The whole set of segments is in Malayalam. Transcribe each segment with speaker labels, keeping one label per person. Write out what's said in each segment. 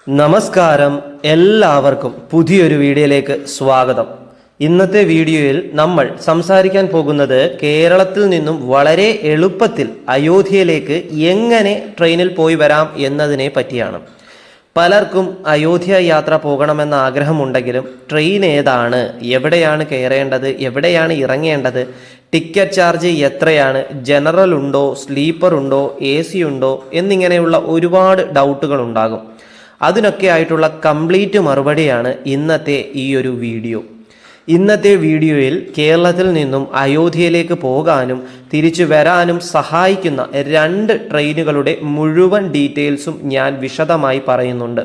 Speaker 1: നമസ്കാരം, എല്ലാവർക്കും പുതിയൊരു വീഡിയോയിലേക്ക് സ്വാഗതം. ഇന്നത്തെ വീഡിയോയിൽ നമ്മൾ സംസാരിക്കാൻ പോകുന്നത് കേരളത്തിൽ നിന്നും വളരെ എളുപ്പത്തിൽ അയോധ്യയിലേക്ക് എങ്ങനെ ട്രെയിനിൽ പോയി വരാം എന്നതിനെ പറ്റിയാണ്. പലർക്കും അയോധ്യ യാത്ര പോകണമെന്ന ആഗ്രഹമുണ്ടെങ്കിലും ട്രെയിൻ ഏതാണ്, എവിടെയാണ് കയറേണ്ടത്, എവിടെയാണ് ഇറങ്ങേണ്ടത്, ടിക്കറ്റ് ചാർജ് എത്രയാണ്, ജനറൽ ഉണ്ടോ, സ്ലീപ്പർ ഉണ്ടോ, AC ഉണ്ടോ എന്നിങ്ങനെയുള്ള ഒരുപാട് ഡൗട്ടുകൾ ഉണ്ടാകും. അതിനൊക്കെ ആയിട്ടുള്ള കംപ്ലീറ്റ് മറുപടിയാണ് ഇന്നത്തെ ഈ ഒരു വീഡിയോ. ഇന്നത്തെ വീഡിയോയിൽ കേരളത്തിൽ നിന്നും അയോധ്യയിലേക്ക് പോകാനും തിരിച്ചു വരാനും സഹായിക്കുന്ന 2 ട്രെയിനുകളുടെ മുഴുവൻ ഡീറ്റെയിൽസും ഞാൻ വിശദമായി പറയുന്നുണ്ട്.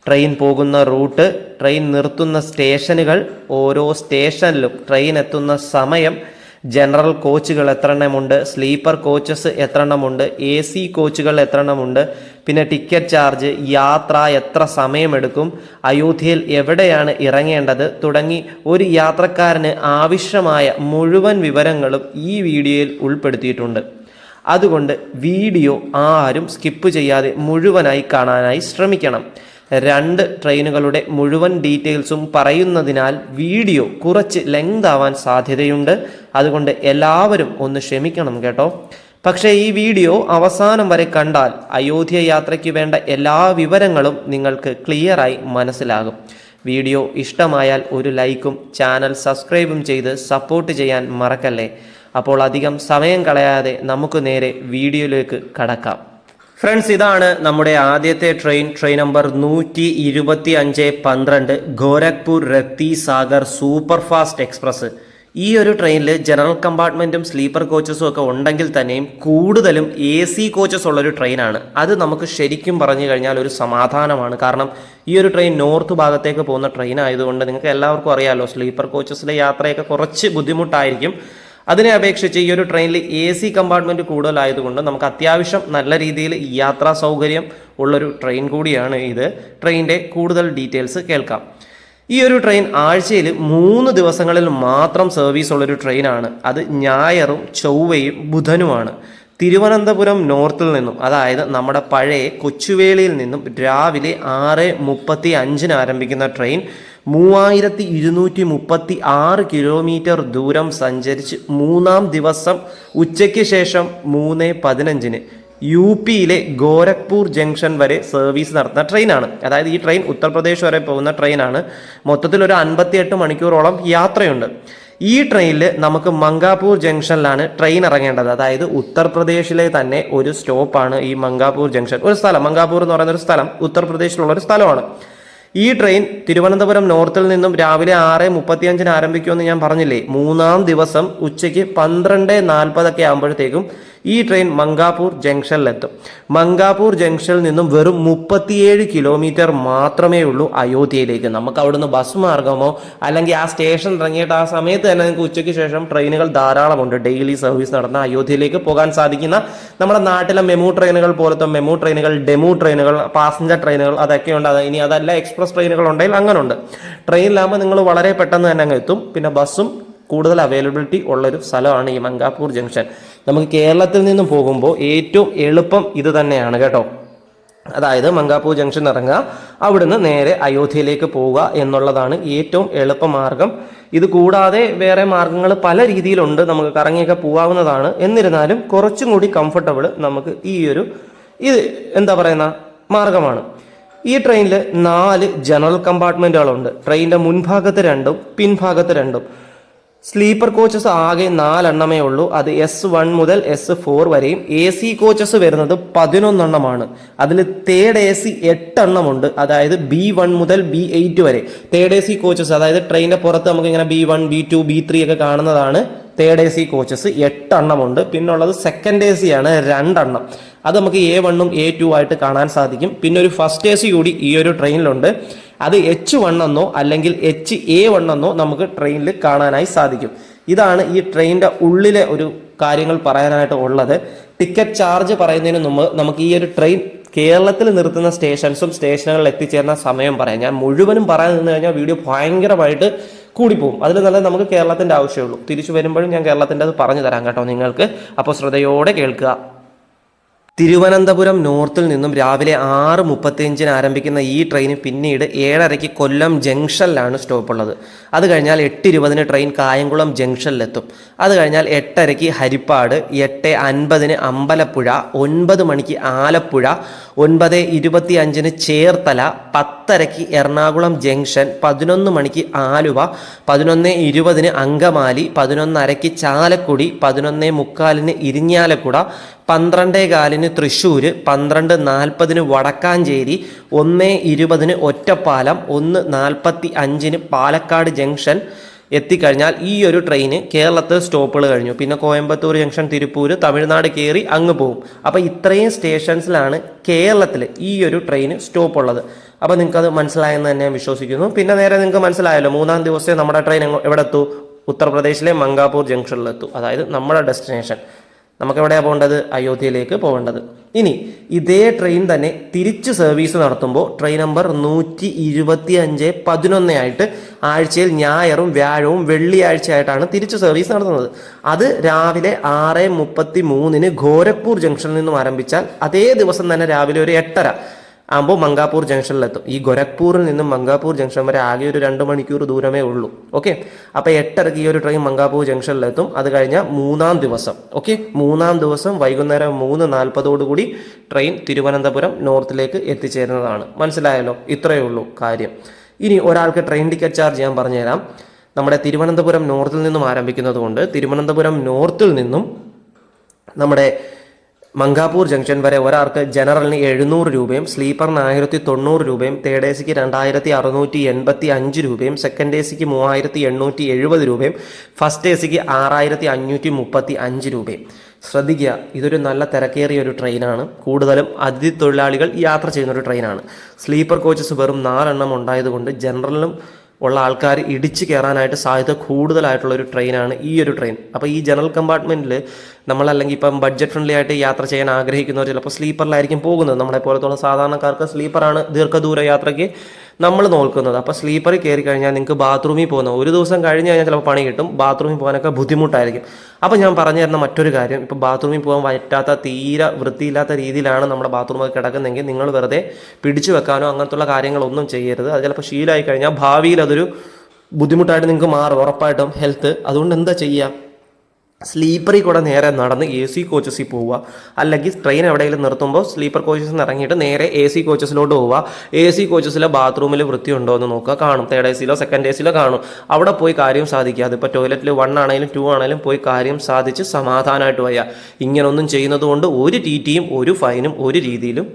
Speaker 1: ട്രെയിൻ പോകുന്ന റൂട്ട്, ട്രെയിൻ നിർത്തുന്ന സ്റ്റേഷനുകൾ, ഓരോ സ്റ്റേഷനിലും ട്രെയിൻ എത്തുന്ന സമയം, ജനറൽ കോച്ചുകൾ എത്ര എണ്ണമുണ്ട്, സ്ലീപ്പർ കോച്ചസ് എത്ര എണ്ണമുണ്ട്, AC കോച്ചുകൾ എത്ര എണ്ണമുണ്ട്, പിന്നെ ടിക്കറ്റ് ചാർജ്, യാത്ര എത്ര സമയമെടുക്കും, അയോധ്യയിൽ എവിടെയാണ് ഇറങ്ങേണ്ടത് തുടങ്ങി ഒരു യാത്രക്കാരന് ആവശ്യമായ മുഴുവൻ വിവരങ്ങളും ഈ വീഡിയോയിൽ ഉൾപ്പെടുത്തിയിട്ടുണ്ട്. അതുകൊണ്ട് വീഡിയോ ആരും സ്കിപ്പ് ചെയ്യാതെ മുഴുവനായി കാണാനായി ശ്രമിക്കണം. 2 ട്രെയിനുകളുടെ മുഴുവൻ ഡീറ്റെയിൽസും പറയുന്നതിനാൽ വീഡിയോ കുറച്ച് ലെങ്ത് ആവാൻ സാധ്യതയുണ്ട്. അതുകൊണ്ട് എല്ലാവരും ഒന്ന് ക്ഷമിക്കണം കേട്ടോ. പക്ഷേ ഈ വീഡിയോ അവസാനം വരെ കണ്ടാൽ അയോധ്യ യാത്രയ്ക്ക് വേണ്ട എല്ലാ വിവരങ്ങളും നിങ്ങൾക്ക് ക്ലിയറായി മനസ്സിലാകും. വീഡിയോ ഇഷ്ടമായാൽ ഒരു ലൈക്കും ചാനൽ സബ്സ്ക്രൈബും ചെയ്ത് സപ്പോർട്ട് ചെയ്യാൻ മറക്കല്ലേ. അപ്പോൾ അധികം സമയം കളയാതെ നമുക്ക് നേരെ വീഡിയോയിലേക്ക് കടക്കാം. ഫ്രണ്ട്സ്, ഇതാണ് നമ്മുടെ ആദ്യത്തെ train number 12512 Gorakhpur Rapti Sagar super fast express. ഈ ഒരു ട്രെയിനിൽ ജനറൽ കമ്പാർട്ട്മെൻറ്റും സ്ലീപ്പർ കോച്ചസും ഒക്കെ ഉണ്ടെങ്കിൽ തന്നെയും കൂടുതലും AC കോച്ചസ് ഉള്ളൊരു ട്രെയിനാണ്. അത് നമുക്ക് ശരിക്കും പറഞ്ഞു കഴിഞ്ഞാൽ ഒരു സമാധാനമാണ്. കാരണം ഈ ഒരു ട്രെയിൻ നോർത്ത് ഭാഗത്തേക്ക് പോകുന്ന ട്രെയിൻ ആയതുകൊണ്ട് നിങ്ങൾക്ക് എല്ലാവർക്കും അറിയാമല്ലോ, സ്ലീപ്പർ കോച്ചസിലെ യാത്രയൊക്കെ കുറച്ച് ബുദ്ധിമുട്ടായിരിക്കും. അതിനെ അപേക്ഷിച്ച് ഈ ഒരു ട്രെയിനിൽ AC കമ്പാർട്ട്മെൻറ്റ് കൂടുതലായതുകൊണ്ട് നമുക്ക് അത്യാവശ്യം നല്ല രീതിയിൽ യാത്രാ സൗകര്യം ഉള്ളൊരു ട്രെയിൻ കൂടിയാണ് ഇത്. ട്രെയിനിൻ്റെ കൂടുതൽ ഡീറ്റെയിൽസ് കേൾക്കാം. ഈ ഒരു ട്രെയിൻ ആഴ്ചയിൽ 3 ദിവസങ്ങളിൽ മാത്രം സർവീസ് ഉള്ളൊരു ട്രെയിനാണ്. അത് ഞായറും ചൊവ്വയും ബുധനുമാണ്. തിരുവനന്തപുരം നോർത്തിൽ നിന്നും, അതായത് നമ്മുടെ പഴയ കൊച്ചുവേളിയിൽ നിന്നും രാവിലെ 6:35 ആരംഭിക്കുന്ന ട്രെയിൻ 3236 കിലോമീറ്റർ ദൂരം സഞ്ചരിച്ച് 3-ാം ദിവസം ഉച്ചയ്ക്ക് ശേഷം 3:15 UPയിലെ ഗോരഖ്പൂർ ജംഗ്ഷൻ വരെ സർവീസ് നടത്തുന്ന ട്രെയിനാണ്. അതായത് ഈ ട്രെയിൻ ഉത്തർപ്രദേശ് വരെ പോകുന്ന ട്രെയിനാണ്. മൊത്തത്തിൽ ഒരു 58 മണിക്കൂറോളം യാത്രയുണ്ട്. ഈ ട്രെയിനിൽ നമുക്ക് മംഗാപൂർ ജംഗ്ഷനിലാണ് ട്രെയിൻ ഇറങ്ങേണ്ടത്. അതായത് ഉത്തർപ്രദേശിലെ തന്നെ ഒരു സ്റ്റോപ്പാണ് ഈ മംഗാപൂർ ജംഗ്ഷൻ. ഒരു സ്ഥലം, മംഗാപൂർ എന്ന് പറയുന്ന ഒരു സ്ഥലം ഉത്തർപ്രദേശിലുള്ള ഒരു സ്ഥലമാണ്. ഈ ട്രെയിൻ തിരുവനന്തപുരം നോർത്തിൽ നിന്നും രാവിലെ 6:35 ആരംഭിക്കുമെന്ന് ഞാൻ പറഞ്ഞില്ലേ. 3-ാം ദിവസം ഉച്ചയ്ക്ക് 12:40 ആകുമ്പോഴത്തേക്കും ഈ ട്രെയിൻ മംഗാപൂർ ജംഗ്ഷനിലെത്തും. മംഗാപൂർ ജംഗ്ഷനിൽ നിന്നും വെറും 37 കിലോമീറ്റർ മാത്രമേ ഉള്ളൂ അയോധ്യയിലേക്ക്. നമുക്ക് അവിടുന്ന് ബസ് മാർഗമോ അല്ലെങ്കിൽ ആ സ്റ്റേഷൻ ഇറങ്ങിയിട്ട് ആ സമയത്ത് തന്നെ നിങ്ങൾക്ക് ഉച്ചയ്ക്ക് ശേഷം ട്രെയിനുകൾ ധാരാളമുണ്ട്. ഡെയിലി സർവീസ് നടന്ന അയോധ്യയിലേക്ക് പോകാൻ സാധിക്കുന്ന നമ്മുടെ നാട്ടിലെ മെമു ട്രെയിനുകൾ പോലത്തെ മെമു ട്രെയിനുകൾ, ഡെമു ട്രെയിനുകൾ, പാസഞ്ചർ ട്രെയിനുകൾ അതൊക്കെ ഉണ്ട്. ഇനി അതല്ല എക്സ്പ്രസ് ട്രെയിനുകൾ ഉണ്ടെങ്കിൽ അങ്ങനെ ഉണ്ട്. ട്രെയിനിലാകുമ്പോൾ നിങ്ങൾ വളരെ പെട്ടെന്ന് തന്നെ അങ്ങ് എത്തും. പിന്നെ ബസ്സും കൂടുതൽ അവൈലബിലിറ്റി ഉള്ളൊരു സ്ഥലമാണ് ഈ മംഗാപൂർ ജംഗ്ഷൻ. നമുക്ക് കേരളത്തിൽ നിന്നും പോകുമ്പോൾ ഏറ്റവും എളുപ്പം ഇത് തന്നെയാണ് കേട്ടോ. അതായത് മംഗാപൂർ ജംഗ്ഷൻ ഇറങ്ങുക, അവിടുന്ന് നേരെ അയോധ്യയിലേക്ക് പോവുക എന്നുള്ളതാണ് ഏറ്റവും എളുപ്പമാർഗം. ഇത് കൂടാതെ വേറെ മാർഗങ്ങൾ പല രീതിയിലുണ്ട്, നമുക്ക് കറങ്ങിയൊക്കെ പോകാവുന്നതാണ്. എന്നിരുന്നാലും കുറച്ചും കൂടി കംഫർട്ടബിൾ നമുക്ക് ഇത് എന്താ പറയുന്ന മാർഗമാണ്. ഈ ട്രെയിനിൽ 4 ജനറൽ കമ്പാർട്ട്മെൻറ്റുകളുണ്ട്. ട്രെയിനിൻ്റെ മുൻഭാഗത്ത് 2ഉം പിൻഭാഗത്ത് 2ഉം. സ്ലീപ്പർ കോച്ചസ് ആകെ 4 എണ്ണമേ ഉള്ളൂ. അത് S1 മുതൽ S4 വരെയും. AC കോച്ചസ് വരുന്നത് 11 എണ്ണമാണ്. അതിൽ തേർഡ് AC 8 എണ്ണമുണ്ട്. അതായത് B1 മുതൽ B8 വരെ തേർഡ് AC കോച്ചസ്. അതായത് ട്രെയിനിന്റെ പുറത്ത് നമുക്ക് ഇങ്ങനെ B1, B2, B3 ഒക്കെ കാണുന്നതാണ് തേർഡ് AC കോച്ചസ്. 8 എണ്ണമുണ്ട്. പിന്നുള്ളത് സെക്കൻഡ് AC ആണ്, 2 എണ്ണം. അത് നമുക്ക് A1ഉം A2 ആയിട്ട് കാണാൻ സാധിക്കും. പിന്നെ ഒരു ഫസ്റ്റ് AC കൂടി ഈ ഒരു ട്രെയിനിലുണ്ട്. അത് H1 എന്നോ അല്ലെങ്കിൽ HA1 എന്നോ നമുക്ക് ട്രെയിനിൽ കാണാനായി സാധിക്കും. ഇതാണ് ഈ ട്രെയിനിൻ്റെ ഉള്ളിലെ ഒരു കാര്യങ്ങൾ പറയാനായിട്ട് ഉള്ളത്. ടിക്കറ്റ് ചാർജ് പറയുന്നതിന് മുമ്പ് നമുക്ക് ഈ ഒരു ട്രെയിൻ കേരളത്തിൽ നിർത്തുന്ന സ്റ്റേഷനുകളിൽ എത്തിച്ചേരുന്ന സമയം പറയാം. ഞാൻ മുഴുവനും പറയാൻ നിന്ന് കഴിഞ്ഞാൽ വീഡിയോ ഭയങ്കരമായിട്ട് കൂടിപ്പോവും. അതിൽ നല്ല നമുക്ക് കേരളത്തിൻ്റെ ആവശ്യമുള്ളൂ. തിരിച്ചു വരുമ്പോഴും ഞാൻ കേരളത്തിൻ്റെ അത് പറഞ്ഞു തരാം കേട്ടോ നിങ്ങൾക്ക്. അപ്പോൾ ശ്രദ്ധയോടെ കേൾക്കുക. തിരുവനന്തപുരം നോർത്തിൽ നിന്നും രാവിലെ 6:35 ആരംഭിക്കുന്ന ഈ ട്രെയിൻ പിന്നീട് 7:30 കൊല്ലം ജംഗ്ഷനിലാണ് സ്റ്റോപ്പുള്ളത്. അത് കഴിഞ്ഞാൽ 8:20 ട്രെയിൻ കായംകുളം ജംഗ്ഷനിലെത്തും. അത് കഴിഞ്ഞാൽ 8:30 ഹരിപ്പാട്, 8:50 അമ്പലപ്പുഴ, 9 മണിക്ക് ആലപ്പുഴ, 9:25 ചേർത്തല, 10:30 എറണാകുളം ജംഗ്ഷൻ, 11 മണിക്ക് ആലുവ, 11:20 അങ്കമാലി, 11:30 ചാലക്കുടി, 11:45 ഇരിഞ്ഞാലക്കുട, 12:15 തൃശ്ശൂർ, 12:40 വടക്കാഞ്ചേരി, 1:20 ഒറ്റപ്പാലം, 1:45 പാലക്കാട് ജംഗ്ഷൻ എത്തിക്കഴിഞ്ഞാൽ ഈ ഒരു ട്രെയിന് കേരളത്തിൽ സ്റ്റോപ്പുകൾ കഴിഞ്ഞു. പിന്നെ കോയമ്പത്തൂർ ജംഗ്ഷൻ, തിരുപ്പൂർ, തമിഴ്നാട് കയറി അങ്ങ് പോകും. അപ്പോൾ ഇത്രയും സ്റ്റേഷൻസിലാണ് കേരളത്തിൽ ഈ ഒരു ട്രെയിന് സ്റ്റോപ്പ് ഉള്ളത്. അപ്പോൾ നിങ്ങൾക്കത് മനസ്സിലായെന്ന് തന്നെ ഞാൻ വിശ്വസിക്കുന്നു. പിന്നെ നേരെ നിങ്ങൾക്ക് മനസ്സിലായല്ലോ, 3-ാം ദിവസത്തെ നമ്മുടെ ട്രെയിൻ എവിടെ എത്തും? ഉത്തർപ്രദേശിലെ മംഗാപൂർ ജംഗ്ഷനിലെത്തും. അതായത് നമ്മുടെ ഡെസ്റ്റിനേഷൻ. നമുക്ക് എവിടെയാണ് പോകേണ്ടത്? അയോധ്യയിലേക്ക് പോകേണ്ടത്. ഇനി ഇതേ ട്രെയിൻ തന്നെ തിരിച്ച് സർവീസ് നടത്തുമ്പോൾ ട്രെയിൻ നമ്പർ 125-11 ആയിട്ട് ആഴ്ചയിൽ ഞായറും വ്യാഴവും വെള്ളിയാഴ്ചയായിട്ടാണ് തിരിച്ച് സർവീസ് നടത്തുന്നത്. അത് രാവിലെ 6:33 ഗോരഖ്പൂർ ജംഗ്ഷനിൽ നിന്നും ആരംഭിച്ചാൽ അതേ ദിവസം തന്നെ രാവിലെ ഒരു 8:30 ആകുമ്പോൾ മംഗാപൂർ ജംഗ്ഷനിലെത്തും. ഈ ഗോരഖ്പൂരിൽ നിന്നും മംഗാപൂർ ജംഗ്ഷൻ വരെ ആകെ ഒരു 2 മണിക്കൂർ ദൂരമേ ഉള്ളൂ. ഓക്കെ, അപ്പോൾ 8:30 ഈ ഒരു ട്രെയിൻ മംഗാപൂർ ജംഗ്ഷനിലെത്തും. അത് കഴിഞ്ഞാൽ 3-ാം ദിവസം, ഓക്കെ, 3-ാം ദിവസം വൈകുന്നേരം 3:40 ട്രെയിൻ തിരുവനന്തപുരം നോർത്തിലേക്ക് എത്തിച്ചേരുന്നതാണ്. മനസ്സിലായല്ലോ? ഇത്രയേ ഉള്ളൂ കാര്യം. ഇനി ഒരാൾക്ക് ട്രെയിൻ ടിക്കറ്റ് ചാർജ് ഞാൻ പറഞ്ഞുതരാം. നമ്മുടെ തിരുവനന്തപുരം നോർത്തിൽ നിന്നും ആരംഭിക്കുന്നത് കൊണ്ട് തിരുവനന്തപുരം നോർത്തിൽ നിന്നും നമ്മുടെ മംഗാപൂർ ജംഗ്ഷൻ വരെ ഒരാൾക്ക് ജനറലിന് 700 രൂപയും സ്ലീപ്പറിന് 1090 രൂപയും തേർഡ് എ സിക്ക് 2685 രൂപയും സെക്കൻഡ് എ സിക്ക് 3870 രൂപയും ഫസ്റ്റ് എ സിക്ക് 6535 രൂപയും. ശ്രദ്ധിക്കുക, ഇതൊരു നല്ല തിരക്കേറിയ ഒരു ട്രെയിനാണ്. കൂടുതലും അതിഥി തൊഴിലാളികൾ യാത്ര ചെയ്യുന്നൊരു ട്രെയിനാണ്. സ്ലീപ്പർ കോച്ചസ് വെറും 4 എണ്ണം ഉണ്ടായതുകൊണ്ട് ജനറലിലും ഉള്ള ആൾക്കാർ ഇടിച്ച് കയറാനായിട്ട് സാധ്യത കൂടുതലായിട്ടുള്ള ഒരു ട്രെയിനാണ് ഈ ഒരു ട്രെയിൻ. അപ്പോൾ ഈ ജനറൽ കമ്പാർട്ട്മെൻറ്റിൽ നമ്മളല്ലെങ്കിൽ ഇപ്പം ബഡ്ജറ്റ് ഫ്രണ്ട്ലി ആയിട്ട് യാത്ര ചെയ്യാൻ ആഗ്രഹിക്കുന്നവർ ചിലപ്പോൾ സ്ലീപ്പറിലായിരിക്കും പോകുന്നത്. നമ്മളെ പോലത്തുള്ള സാധാരണക്കാർക്ക് സ്ലീപ്പറാണ് ദീർഘദൂര യാത്രയ്ക്ക് നമ്മൾ നോക്കുന്നത്. അപ്പോൾ സ്ലീപ്പറിൽ കയറി കഴിഞ്ഞാൽ നിങ്ങൾക്ക് ബാത്റൂമിൽ പോകുന്ന ഒരു ദിവസം കഴിഞ്ഞ് കഴിഞ്ഞാൽ ചിലപ്പോൾ പണി കിട്ടും, ബാത്റൂമിൽ പോകാനൊക്കെ ബുദ്ധിമുട്ടായിരിക്കും. അപ്പോൾ ഞാൻ പറഞ്ഞു തരുന്ന മറ്റൊരു കാര്യം, ഇപ്പോൾ ബാത്റൂമിൽ പോകാൻ പറ്റാത്ത തീരെ വൃത്തിയില്ലാത്ത രീതിയിലാണ് നമ്മുടെ ബാത്റൂമൊക്കെ കിടക്കുന്നതെങ്കിൽ നിങ്ങൾ വെറുതെ പിടിച്ചു വെക്കാനോ അങ്ങനത്തുള്ള കാര്യങ്ങളൊന്നും ചെയ്യരുത്. അത് ചിലപ്പോൾ ശീലമായി കഴിഞ്ഞാൽ ഭാവിയിൽ അതൊരു ബുദ്ധിമുട്ടായിട്ട് നിങ്ങൾക്ക് മാറും ഉറപ്പായിട്ടും ഹെൽത്ത്. അതുകൊണ്ട് എന്താ ചെയ്യുക? സ്ലീപ്പറിൽ കൂടെ നേരെ നടന്ന് AC കോച്ചസിൽ പോവുക. അല്ലെങ്കിൽ ട്രെയിൻ എവിടെയെങ്കിലും നിർത്തുമ്പോൾ സ്ലീപ്പർ കോച്ചസിൽ നിന്ന് ഇറങ്ങിയിട്ട് നേരെ AC കോച്ചസിലോട്ട് പോവുക. AC കോച്ചസിലെ ബാത്റൂമിൽ വൃത്തി ഉണ്ടോ എന്ന് നോക്കുക. കാണും, തേർഡ് AC സെക്കൻഡ് AC കാണും. അവിടെ പോയി കാര്യം സാധിക്കുക. അതിപ്പോൾ ടോയ്ലറ്റിൽ 1 ആണെങ്കിലും 2 ആണെങ്കിലും പോയി കാര്യം സാധിച്ച് സമാധാനമായിട്ട് വയ്യ. ഇങ്ങനൊന്നും ചെയ്യുന്നത് കൊണ്ട് ഒരു TTയും ഒരു ഫൈനും ഒരു രീതിയിലും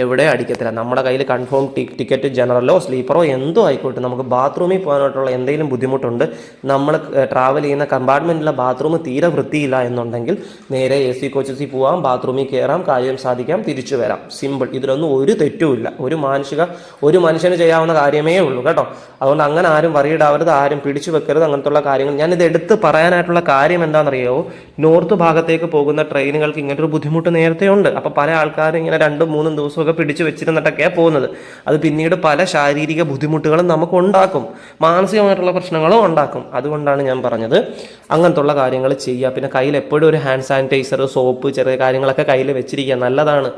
Speaker 1: എവിടെ അടിക്കത്തില്ല. നമ്മുടെ കയ്യിൽ കൺഫേം ടിക്കറ്റ് ജനറലോ സ്ലീപ്പറോ എന്തോ ആയിക്കോട്ടെ, നമുക്ക് ബാത്റൂമിൽ പോകാനായിട്ടുള്ള എന്തെങ്കിലും ബുദ്ധിമുട്ടുണ്ട്, നമ്മൾ ട്രാവൽ ചെയ്യുന്ന കമ്പാർട്ട്മെൻറ്റിലെ ബാത്റൂം തീരെ വൃത്തിയില്ല എന്നുണ്ടെങ്കിൽ നേരെ AC കോച്ചസിൽ പോകാം, ബാത്റൂമിൽ കയറാം, കാര്യം സാധിക്കാം, തിരിച്ചു വരാം. സിമ്പിൾ. ഇതിലൊന്നും ഒരു തെറ്റുമില്ല. ഒരു മനുഷ്യന് ചെയ്യാവുന്ന കാര്യമേ ഉള്ളൂ കേട്ടോ. അതുകൊണ്ട് അങ്ങനെ ആരും വറിയിടാവരുത്, ആരും പിടിച്ചു വെക്കരുത്, അങ്ങനത്തുള്ള കാര്യങ്ങൾ. ഞാനിത് എടുത്ത് പറയാനായിട്ടുള്ള കാര്യം എന്താണെന്നറിയോ? നോർത്ത് ഭാഗത്തേക്ക് പോകുന്ന ട്രെയിനുകൾക്ക് ഇങ്ങനൊരു ബുദ്ധിമുട്ട് നേരത്തെ ഉണ്ട്. അപ്പോൾ പല ആൾക്കാരും ഇങ്ങനെ 2-3 ദിവസം പിടിച്ചു വെച്ചിരുന്നിട്ടൊക്കെയാണ് പോകുന്നത്. അത് പിന്നീട് പല ശാരീരിക ബുദ്ധിമുട്ടുകളും നമുക്ക് ഉണ്ടാക്കും, മാനസികമായിട്ടുള്ള പ്രശ്നങ്ങളും ഉണ്ടാക്കും. അതുകൊണ്ടാണ് ഞാൻ പറഞ്ഞത് അങ്ങനത്തുള്ള കാര്യങ്ങൾ ചെയ്യുക. പിന്നെ കയ്യിൽ എപ്പോഴും ഒരു ഹാൻഡ് സാനിറ്റൈസർ, സോപ്പ്, ചെറിയ കാര്യങ്ങളൊക്കെ കയ്യിൽ വെച്ചിരിക്കുക. നല്ലതാണ്,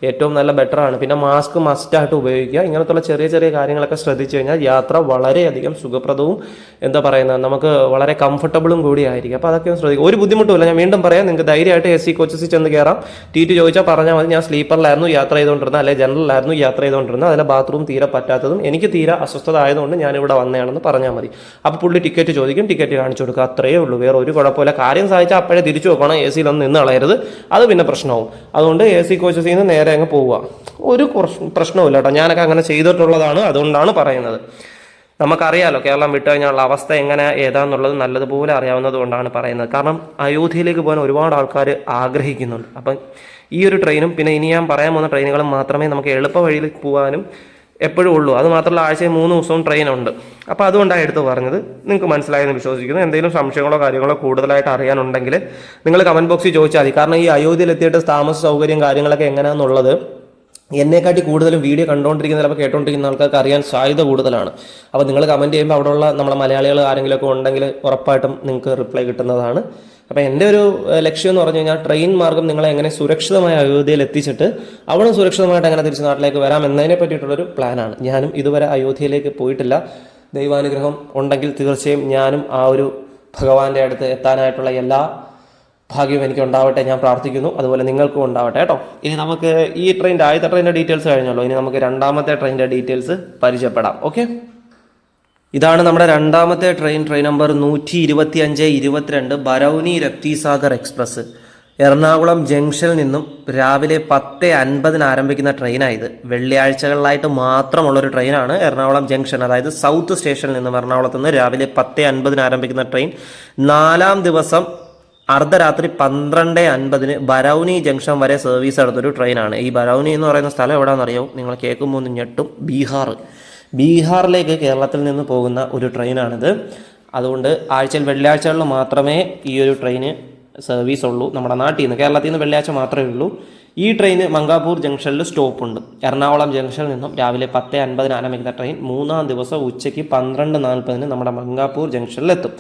Speaker 1: ഏറ്റവും നല്ല ബെറ്ററാണ്. പിന്നെ മാസ്ക് മസ്റ്റായിട്ട് ഉപയോഗിക്കുക. ഇങ്ങനത്തുള്ള ചെറിയ ചെറിയ കാര്യങ്ങളൊക്കെ ശ്രദ്ധിച്ചു കഴിഞ്ഞാൽ യാത്ര വളരെയധികം സുഖപ്രദവും നമുക്ക് വളരെ കംഫർട്ടബിളും കൂടി ആയിരിക്കും. അപ്പോൾ അതൊക്കെ ശ്രദ്ധിക്കുക. ഒരു ബുദ്ധിമുട്ടുമില്ല. ഞാൻ വീണ്ടും പറയാം, നിങ്ങൾക്ക് ധൈര്യമായിട്ട് AC കോച്ചസിൽ ചെന്ന് കയറാം. TT ചോദിച്ചാൽ പറഞ്ഞാൽ മതി, ഞാൻ സ്ലീപ്പറിലായിരുന്നു യാത്ര ചെയ്തുകൊണ്ടിരുന്നത്, അല്ലെ ജനറലായിരുന്നു യാത്ര ചെയ്തുകൊണ്ടിരുന്നത്, അതിലെ ബാത്റൂം തീരെ പറ്റാത്തതും എനിക്ക് തീരെ അസ്വസ്ഥത ആയതുകൊണ്ട് ഞാനിവിടെ വന്നതാണെന്ന് പറഞ്ഞാൽ മതി. അപ്പോൾ പുള്ളി ടിക്കറ്റ് ചോദിക്കും, ടിക്കറ്റ് കാണിച്ചു കൊടുക്കുക. അത്രയേ ഉള്ളൂ, വേറെ ഒരു കുഴപ്പമില്ല. കാര്യം സാധിച്ചാൽ അപ്പോഴേ തിരിച്ചു വെക്കണം, AC-ലൊന്നും നിന്ന് കളയരുത്, അത് പിന്നെ പ്രശ്നമാവും. അതുകൊണ്ട് AC കോച്ചസിൽ നിന്ന് നേരെ അങ്ങ് പോവുക. ഒരു പ്രശ്നവുമില്ല കേട്ടോ. ഞാനൊക്കെ അങ്ങനെ ചെയ്തിട്ടുള്ളതാണ്, അതുകൊണ്ടാണ് പറയുന്നത്. നമുക്കറിയാലോ കേരളം വിട്ടു കഴിഞ്ഞാലുള്ള അവസ്ഥ എങ്ങനെ ഏതാന്നുള്ളത് നല്ലതുപോലെ അറിയാവുന്നത് കൊണ്ടാണ് പറയുന്നത്. കാരണം അയോധ്യയിലേക്ക് പോകാൻ ഒരുപാട് ആൾക്കാർ ആഗ്രഹിക്കുന്നുണ്ട്. അപ്പം ഈ ഒരു ട്രെയിനും പിന്നെ ഇനി ഞാൻ പറയാൻ പോകുന്ന ട്രെയിനുകളും മാത്രമേ നമുക്ക് എളുപ്പ വഴിയിൽ പോകാനും എപ്പോഴും ഉള്ളൂ. അത് മാത്രമല്ല ആഴ്ചയിൽ 3 ദിവസവും ട്രെയിനുണ്ട്. അപ്പോൾ അതുകൊണ്ടാണ് എടുത്ത് പറഞ്ഞത്. നിങ്ങൾക്ക് മനസ്സിലായെന്ന് വിശ്വസിക്കുന്നു. എന്തെങ്കിലും സംശയങ്ങളോ കാര്യങ്ങളോ കൂടുതലായിട്ട് അറിയാനുണ്ടെങ്കിൽ നിങ്ങൾ കമൻറ്റ് ബോക്സിൽ ചോദിച്ചാൽ മതി. കാരണം ഈ അയോധ്യയിൽ എത്തിയിട്ട് താമസ സൗകര്യം കാര്യങ്ങളൊക്കെ എങ്ങനെയാണെന്നുള്ളത് എന്നെക്കാട്ടി കൂടുതലും വീഡിയോ കണ്ടുകൊണ്ടിരിക്കുന്ന ചിലപ്പോൾ കേട്ടുകൊണ്ടിരിക്കുന്ന ആൾക്കാർക്ക് അറിയാൻ സാധ്യത കൂടുതലാണ്. അപ്പോൾ നിങ്ങൾ കമൻറ്റ് ചെയ്യുമ്പോൾ അവിടെയുള്ള നമ്മളെ മലയാളികൾ ആരെങ്കിലുമൊക്കെ ഉണ്ടെങ്കിൽ ഉറപ്പായിട്ടും നിങ്ങൾക്ക് റിപ്ലൈ കിട്ടുന്നതാണ്. അപ്പോൾ എൻ്റെ ഒരു ലക്ഷ്യം എന്ന് പറഞ്ഞു കഴിഞ്ഞാൽ ട്രെയിൻ മാർഗം നിങ്ങളെ എങ്ങനെ സുരക്ഷിതമായ അയോധ്യയിൽ എത്തിച്ചിട്ട് അവിടെ സുരക്ഷിതമായിട്ട് എങ്ങനെ തിരിച്ച് നാട്ടിലേക്ക് വരാം എന്നതിനെ പറ്റിയിട്ടുള്ളൊരു പ്ലാനാണ്. ഞാനും ഇതുവരെ അയോധ്യയിലേക്ക് പോയിട്ടില്ല. ദൈവാനുഗ്രഹം ഉണ്ടെങ്കിൽ തീർച്ചയായും ഞാനും ആ ഒരു ഭഗവാന്റെ അടുത്ത് എത്താനായിട്ടുള്ള എല്ലാ ഭാഗ്യവും എനിക്ക് ഉണ്ടാവട്ടെ ഞാൻ പ്രാർത്ഥിക്കുന്നു. അതുപോലെ നിങ്ങൾക്കും ഉണ്ടാവട്ടെ കേട്ടോ. ഇനി നമുക്ക് ഈ ആദ്യത്തെ ട്രെയിനിൻ്റെ ഡീറ്റെയിൽസ് കഴിഞ്ഞല്ലോ. ഇനി നമുക്ക് രണ്ടാമത്തെ ട്രെയിനിൻ്റെ ഡീറ്റെയിൽസ് പരിചയപ്പെടാം. ഓക്കെ, ഇതാണ് നമ്മുടെ രണ്ടാമത്തെ train number 125-22 Barauni Raptisagar express. Ernakulam ജംഗ്ഷനിൽ നിന്നും രാവിലെ 10:50 ആരംഭിക്കുന്ന ട്രെയിനായത്. വെള്ളിയാഴ്ചകളിലായിട്ട് മാത്രമുള്ളൊരു ട്രെയിനാണ് എറണാകുളം ജംഗ്ഷൻ, അതായത് സൗത്ത് സ്റ്റേഷനിൽ നിന്നും എറണാകുളത്ത് നിന്ന് രാവിലെ 10:50 ആരംഭിക്കുന്ന ട്രെയിൻ 4-ാം ദിവസം അർദ്ധരാത്രി 12:50 ബറൗനി ജംഗ്ഷൻ വരെ സർവീസ് നടത്തൊരു ട്രെയിനാണ്. ഈ ബറൗനി എന്ന് പറയുന്ന സ്ഥലം എവിടെയാണെന്നറിയോ? നിങ്ങൾ കേൾക്കുമ്പോൾ ഒന്ന് ഞെട്ടും. ബീഹാറിലേക്ക് കേരളത്തിൽ നിന്ന് പോകുന്ന ഒരു ട്രെയിനാണിത്. അതുകൊണ്ട് ആഴ്ചയിൽ വെള്ളിയാഴ്ചകളിൽ മാത്രമേ ഈ ഒരു ട്രെയിന് സർവീസ് ഉള്ളൂ. നമ്മുടെ നാട്ടിൽ നിന്ന്, കേരളത്തിൽ നിന്ന് വെള്ളിയാഴ്ച മാത്രമേ ഉള്ളൂ. ഈ ട്രെയിന് മംഗാപൂർ ജംഗ്ഷനിൽ സ്റ്റോപ്പുണ്ട്. എറണാകുളം ജംഗ്ഷനിൽ നിന്നും രാവിലെ 10:50 ആരംഭിക്കുന്ന ട്രെയിൻ 3-ാം ദിവസം ഉച്ചയ്ക്ക് 12:40 നമ്മുടെ മംഗാപൂർ ജംഗ്ഷനിലെത്തും.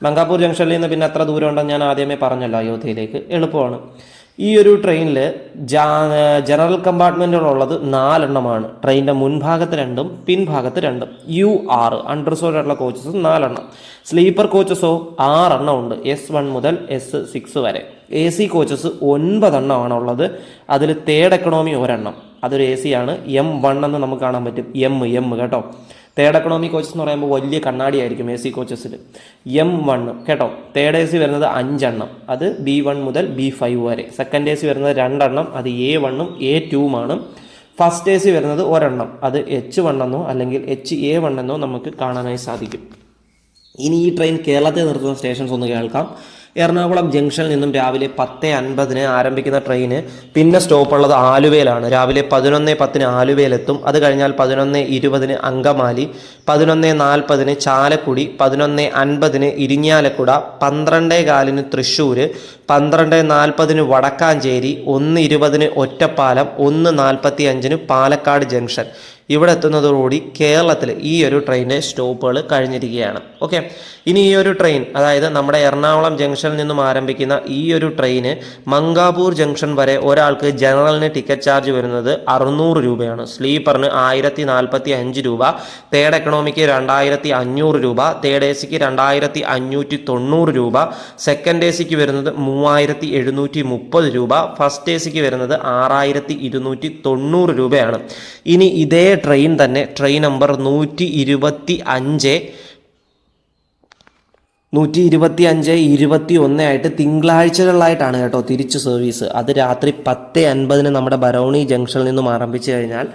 Speaker 1: മംഗാപൂർ ജംഗ്ഷനിൽ നിന്ന് പിന്നെ എത്ര ദൂരം ഉണ്ടെന്ന് ഞാൻ ആദ്യമേ പറഞ്ഞല്ലോ, അയോധ്യയിലേക്ക് എളുപ്പമാണ്. ഈ ഒരു ട്രെയിനിൽ ജനറൽ കമ്പാർട്ട്മെൻറ്റുകളുള്ളത് 4 ട്രെയിനിൻ്റെ മുൻഭാഗത്ത് 2 പിൻഭാഗത്ത് 2. UR അൺറിസർവ്ഡ് ആയിട്ടുള്ള കോച്ചസ് 4. സ്ലീപ്പർ കോച്ചസോ 6 ഉണ്ട്, S1 മുതൽ S6 വരെ. AC കോച്ചസ് 9 ഉള്ളത്. അതിൽ തേർഡ് എക്കണോമി 1, അതൊരു AC ആണ്. M1 എന്ന് നമുക്ക് കാണാൻ പറ്റും. M കേട്ടോ. തേർഡ് എക്കണോമി കോച്ചസ് എന്ന് പറയുമ്പോൾ വലിയ കണ്ണാടി ആയിരിക്കും AC കോച്ചസിൽ. M1 കേട്ടോ. തേർഡ് AC വരുന്നത് 5, അത് B1 മുതൽ B5 വരെ. സെക്കൻഡ് AC വരുന്നത് 2, അത് A1ഉം A2ഉമാണ്. ഫസ്റ്റ് AC വരുന്നത് 1, അത് H1 എന്നോ അല്ലെങ്കിൽ HA1 എന്നോ നമുക്ക് കാണാനായി സാധിക്കും. ഇനി ഈ ട്രെയിൻ കേരളത്തിൽ നിർത്തുന്ന സ്റ്റേഷൻസ് ഒന്ന് കേൾക്കാം. എറണാകുളം ജംഗ്ഷനിൽ നിന്നും രാവിലെ 10:50 ആരംഭിക്കുന്ന ട്രെയിന് പിന്നെ സ്റ്റോപ്പുള്ളത് ആലുവയിലാണ്. രാവിലെ 11:10 ആലുവയിലെത്തും. അത് കഴിഞ്ഞാൽ 11:20 അങ്കമാലി, 11:40 ചാലക്കുടി, 11:50 ഇരിങ്ങാലക്കുട, 12:15 തൃശ്ശൂർ, 12:40 വടക്കാഞ്ചേരി, 1:20 ഒറ്റപ്പാലം, 1:45 പാലക്കാട് ജംഗ്ഷൻ. ഇവിടെ എത്തുന്നതോടുകൂടി കേരളത്തിൽ ഈ ഒരു ട്രെയിനിൻ്റെ സ്റ്റോപ്പുകൾ കഴിഞ്ഞിരിക്കുകയാണ്. ഓക്കെ, ഇനി ഈ ഒരു ട്രെയിൻ, അതായത് നമ്മുടെ എറണാകുളം ജംഗ്ഷനിൽ നിന്നും ആരംഭിക്കുന്ന ഈ ഒരു ട്രെയിന് മംഗാപൂർ ജംഗ്ഷൻ വരെ ഒരാൾക്ക് ജനറലിന് ടിക്കറ്റ് ചാർജ് വരുന്നത് 600 രൂപയാണ്. സ്ലീപ്പറിന് 1045 രൂപ, തേർഡ് എക്കണോമിക്ക് 2500 രൂപ, തേർഡ് AC-ക്ക് 2590 രൂപ, സെക്കൻഡ് AC-ക്ക് വരുന്നത് 3730 രൂപ, ഫസ്റ്റ് AC-ക്ക് വരുന്നത് 6290 രൂപയാണ്. ഇനി ഇതേ ട്രെയിൻ തന്നെ ട്രെയിൻ നമ്പർ 125-21 ആയിട്ട് തിങ്കളാഴ്ചകളിലായിട്ടാണ് കേട്ടോ തിരിച്ചു സർവീസ്. അത് രാത്രി 10:50 നമ്മുടെ ബറൗണി ജംഗ്ഷനിൽ നിന്നും ആരംഭിച്ചു കഴിഞ്ഞാൽ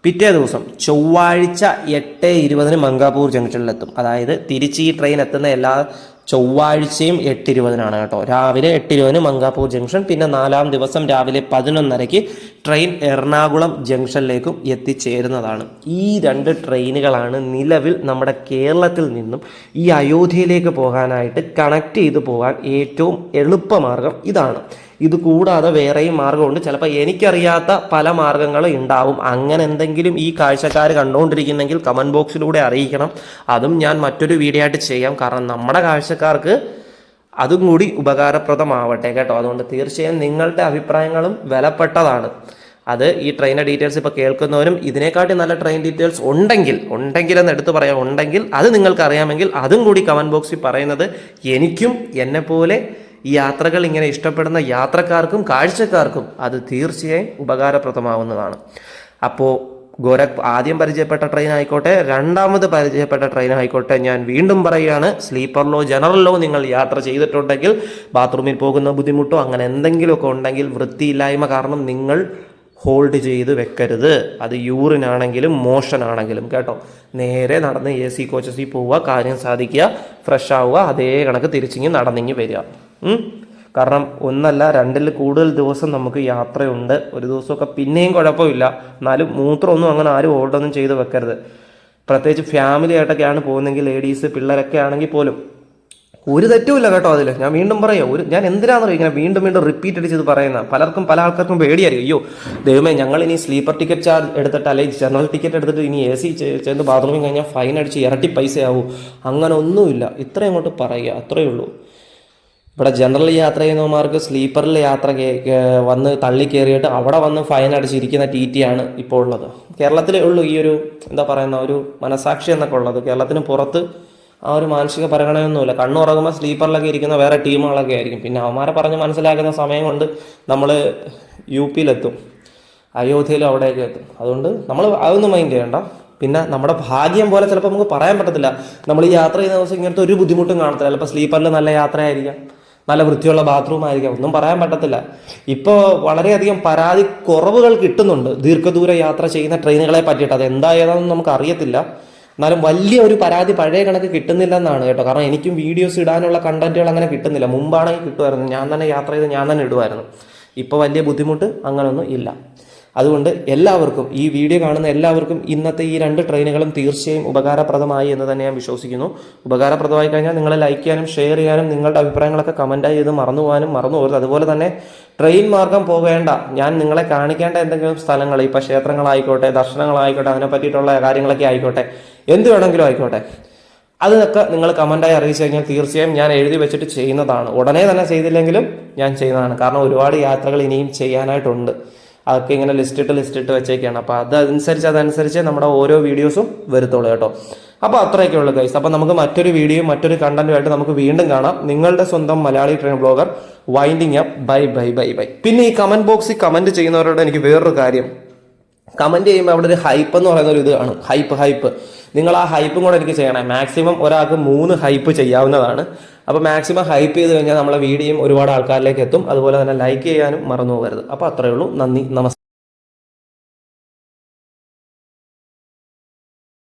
Speaker 1: പിറ്റേ ദിവസം ചൊവ്വാഴ്ച 8:20 മംഗാപൂർ ജംഗ്ഷനിലെത്തും. അതായത് തിരിച്ച് ഈ ട്രെയിൻ എത്തുന്ന എല്ലാ ചൊവ്വാഴ്ചയും 8:20 കേട്ടോ. രാവിലെ 8:20 മംഗാപൂർ ജംഗ്ഷൻ. പിന്നെ 4-ാം ദിവസം രാവിലെ 11:30 ട്രെയിൻ എറണാകുളം ജംഗ്ഷനിലേക്കും എത്തിച്ചേരുന്നതാണ്. ഈ 2 ട്രെയിനുകളാണ് നിലവിൽ നമ്മുടെ കേരളത്തിൽ നിന്നും ഈ അയോധ്യയിലേക്ക് പോകാനായിട്ട് കണക്ട് ചെയ്ത് പോകാൻ ഏറ്റവും എളുപ്പമാർഗം ഇതാണ്. ഇത് കൂടാതെ വേറെയും മാർഗമുണ്ട്. ചിലപ്പോൾ എനിക്കറിയാത്ത പല മാർഗങ്ങളും ഉണ്ടാവും. അങ്ങനെ എന്തെങ്കിലും ഈ കാഴ്ചക്കാർ കണ്ടുകൊണ്ടിരിക്കുന്നെങ്കിൽ കമൻറ്റ് ബോക്സിലൂടെ അറിയിക്കണം. അതും ഞാൻ മറ്റൊരു വീഡിയോ ആയിട്ട് ചെയ്യാം. കാരണം നമ്മുടെ കാഴ്ചക്കാർക്ക് അതും കൂടി ഉപകാരപ്രദമാവട്ടെ കേട്ടോ. അതുകൊണ്ട് തീർച്ചയായും നിങ്ങളുടെ അഭിപ്രായങ്ങളും വിലപ്പെട്ടതാണ്. അത് ഈ ട്രെയിനിൻ്റെ ഡീറ്റെയിൽസ് ഇപ്പോൾ കേൾക്കുന്നവരും ഇതിനെക്കാട്ടി നല്ല ട്രെയിൻ ഡീറ്റെയിൽസ് ഉണ്ടെങ്കിൽ എന്ന് എടുത്ത് പറയാം, ഉണ്ടെങ്കിൽ അത് നിങ്ങൾക്ക് അറിയാമെങ്കിൽ അതും കൂടി കമൻറ്റ് ബോക്സിൽ പറയുന്നത് എനിക്കും എന്നെപ്പോലെ ഈ യാത്രകൾ ഇങ്ങനെ ഇഷ്ടപ്പെടുന്ന യാത്രക്കാർക്കും കാഴ്ചക്കാർക്കും അത് തീർച്ചയായും ഉപകാരപ്രദമാവുന്നതാണ്. അപ്പോൾ ആദ്യം പരിചയപ്പെട്ട ട്രെയിൻ ആയിക്കോട്ടെ, രണ്ടാമത് പരിചയപ്പെട്ട ട്രെയിൻ ആയിക്കോട്ടെ, ഞാൻ വീണ്ടും പറയുകയാണ്, സ്ലീപ്പറിലോ ജനറലിലോ നിങ്ങൾ യാത്ര ചെയ്തിട്ടുണ്ടെങ്കിൽ ബാത്റൂമിൽ പോകുന്ന ബുദ്ധിമുട്ടോ അങ്ങനെ എന്തെങ്കിലുമൊക്കെ ഉണ്ടെങ്കിൽ വൃത്തിയില്ലായ്മ കാരണം നിങ്ങൾ ഹോൾഡ് ചെയ്ത് വെക്കരുത്. അത് യൂറിനാണെങ്കിലും മോഷനാണെങ്കിലും കേട്ടോ. നേരെ നടന്ന് AC കോച്ചസിൽ പോവുക, കാര്യം സാധിക്കുക, ഫ്രഷ് ആവുക, അതേ കണക്ക് തിരിച്ചിങ്ങി നടന്നിങ്ങി വരിക. കാരണം 1 അല്ല 2-ൽ കൂടുതൽ ദിവസം നമുക്ക് യാത്രയുണ്ട്. ഒരു ദിവസമൊക്കെ പിന്നെയും കുഴപ്പമില്ല. എന്നാലും മൂത്രമൊന്നും അങ്ങനെ ആരും ഹോൾഡൊന്നും ചെയ്ത് വെക്കരുത്. പ്രത്യേകിച്ച് ഫാമിലി ആയിട്ടൊക്കെയാണ് പോകുന്നതെങ്കിൽ, ലേഡീസ് പിള്ളേരൊക്കെ ആണെങ്കിൽ പോലും ഒരു തെറ്റുമില്ല കേട്ടോ. അതിൽ ഞാൻ വീണ്ടും പറയാം, ഞാൻ എന്തിനാണെന്നറിയോ ഇങ്ങനെ വീണ്ടും റിപ്പീറ്റ് അടിച്ചത് പറയുന്ന പല ആൾക്കാർക്കും പേടിയായിരിക്കും. അയ്യോ ദൈവമേ, ഞങ്ങൾ ഇനി സ്ലീപ്പർ ടിക്കറ്റ് ചാർജ് എടുത്തിട്ട് അല്ലെങ്കിൽ ജനറൽ ടിക്കറ്റ് എടുത്തിട്ട് ഇനി AC ചെന്ന് ബാത്റൂമിൽ കഴിഞ്ഞാൽ ഫൈൻ അടിച്ച് ഇരട്ടി പൈസയാവും. അങ്ങനെ ഒന്നുമില്ല. ഇത്രയും അങ്ങോട്ട് പറയുക, അത്രയേ ഉള്ളൂ. ഇവിടെ ജനറൽ യാത്ര ചെയ്യുന്നവന്മാർക്ക് സ്ലീപ്പറിൽ യാത്ര വന്ന് തള്ളി കയറിയിട്ട് അവിടെ വന്ന് ഫൈൻ അടിച്ചിരിക്കുന്ന ടി ടി ആണ് ഇപ്പോൾ ഉള്ളത്. കേരളത്തിലേ ഉള്ളൂ ഈ ഒരു എന്താ പറയുന്ന ഒരു മനസാക്ഷി എന്നൊക്കെ ഉള്ളത്. കേരളത്തിന് പുറത്ത് ആ ഒരു മാനസിക പരിഗണനയൊന്നുമില്ല. കണ്ണുറങ്ങുമ്പോൾ സ്ലീപ്പറിലൊക്കെ ഇരിക്കുന്ന വേറെ ടീമുകളൊക്കെ ആയിരിക്കും. പിന്നെ അവന്മാരെ പറഞ്ഞ് മനസ്സിലാക്കുന്ന സമയം കൊണ്ട് നമ്മൾ UP-യിലെത്തും, അയോധ്യയിലും അവിടെയൊക്കെ എത്തും. അതുകൊണ്ട് നമ്മൾ അതൊന്നും മൈൻഡ് ചെയ്യണ്ട. പിന്നെ നമ്മുടെ ഭാഗ്യം പോലെ ചിലപ്പോൾ നമുക്ക് പറയാൻ പറ്റത്തില്ല. നമ്മൾ ഈ യാത്ര ചെയ്യുന്ന ദിവസം ഇങ്ങനത്തെ ഒരു ബുദ്ധിമുട്ടും കാണത്തില്ല. ചിലപ്പോൾ സ്ലീപ്പറിൽ നല്ല യാത്രയായിരിക്കാം, നല്ല വൃത്തിയുള്ള ബാത്റൂം ആയിരിക്കാം, ഒന്നും പറയാൻ പറ്റത്തില്ല. ഇപ്പോൾ വളരെയധികം പരാതി കുറവുകൾ കിട്ടുന്നുണ്ട് ദീർഘദൂര യാത്ര ചെയ്യുന്ന ട്രെയിനുകളെ പറ്റിയിട്ട്. അത് എന്തായതാണെന്ന് നമുക്ക് അറിയത്തില്ല. എന്നാലും വലിയ ഒരു പരാതി പഴയ കണക്ക് കിട്ടുന്നില്ലെന്നാണ് കേട്ടോ. കാരണം എനിക്കും വീഡിയോസ് ഇടാനുള്ള കണ്ടന്റുകൾ അങ്ങനെ കിട്ടുന്നില്ല. മുമ്പാണെങ്കിൽ കിട്ടുമായിരുന്നു, ഞാൻ തന്നെ യാത്ര ചെയ്ത് ഞാൻ തന്നെ ഇടുമായിരുന്നു. ഇപ്പോൾ വലിയ ബുദ്ധിമുട്ട് അങ്ങനെയൊന്നും ഇല്ല. അതുകൊണ്ട് എല്ലാവർക്കും, ഈ വീഡിയോ കാണുന്ന എല്ലാവർക്കും ഇന്നത്തെ ഈ 2 ട്രെയിനുകളും തീർച്ചയായും ഉപകാരപ്രദമായി എന്ന് തന്നെ ഞാൻ വിശ്വസിക്കുന്നു. ഉപകാരപ്രദമായി കഴിഞ്ഞാൽ നിങ്ങൾ ലൈക്ക് ചെയ്യാനും ഷെയർ ചെയ്യാനും നിങ്ങളുടെ അഭിപ്രായങ്ങളൊക്കെ കമൻറ്റായി ചെയ്ത് മറന്നു പോകരുത്. അതുപോലെ തന്നെ ട്രെയിൻ മാർഗം പോകേണ്ട, ഞാൻ നിങ്ങളെ കാണിക്കേണ്ട എന്തെങ്കിലും സ്ഥലങ്ങൾ, ഇപ്പോൾ ക്ഷേത്രങ്ങളായിക്കോട്ടെ, ദർശനങ്ങളായിക്കോട്ടെ, അതിനെ പറ്റിയിട്ടുള്ള കാര്യങ്ങളൊക്കെ ആയിക്കോട്ടെ, എന്ത് വേണമെങ്കിലും ആയിക്കോട്ടെ, അതൊക്കെ നിങ്ങൾ കമൻറ്റായി അറിയിച്ചു കഴിഞ്ഞാൽ തീർച്ചയായും ഞാൻ എഴുതി വെച്ചിട്ട് ചെയ്യുന്നതാണ്. ഉടനെ തന്നെ ചെയ്തില്ലെങ്കിലും ഞാൻ ചെയ്യുന്നതാണ്. കാരണം ഒരുപാട് യാത്രകൾ ഇനിയും ചെയ്യാനായിട്ടുണ്ട്. അതൊക്കെ ഇങ്ങനെ ലിസ്റ്റിട്ട് വെച്ചേക്കാണ്. അപ്പോൾ അതനുസരിച്ച് നമ്മുടെ ഓരോ വീഡിയോസും വരുത്തുള്ളൂ കേട്ടോ. അപ്പോൾ അത്രയൊക്കെ ഉള്ളൂ ഗൈസ്. അപ്പോൾ നമുക്ക് മറ്റൊരു വീഡിയോയും മറ്റൊരു കണ്ടന്റുമായിട്ട് നമുക്ക് വീണ്ടും കാണാം. നിങ്ങളുടെ സ്വന്തം Malayali train blogger winding up. Bye. പിന്നെ ഈ കമന്റ് ബോക്സിൽ കമന്റ് ചെയ്യുന്നവരോട് എനിക്ക് വേറൊരു കാര്യം, കമന്റ് ചെയ്യുമ്പോൾ അവിടെ ഒരു ഹൈപ്പ് എന്ന് പറയുന്ന ഒരു ഇത് കാണും. ഹൈപ്പ് നിങ്ങൾ ആ ഹൈപ്പും കൂടെ എനിക്ക് ചെയ്യണേ. മാക്സിമം ഒരാൾക്ക് 3 ഹൈപ്പ് ചെയ്യാവുന്നതാണ്. അപ്പോൾ മാക്സിമം ഹൈപ്പ് ചെയ്ത് കഴിഞ്ഞാൽ നമ്മളെ വീഡിയോയും ഒരുപാട് ആൾക്കാരിലേക്ക് എത്തും. അതുപോലെ തന്നെ ലൈക്ക് ചെയ്യാനും മറന്നു പോകരുത്. അപ്പോൾ അത്രയേ ഉള്ളൂ. നന്ദി, നമസ്കാരം.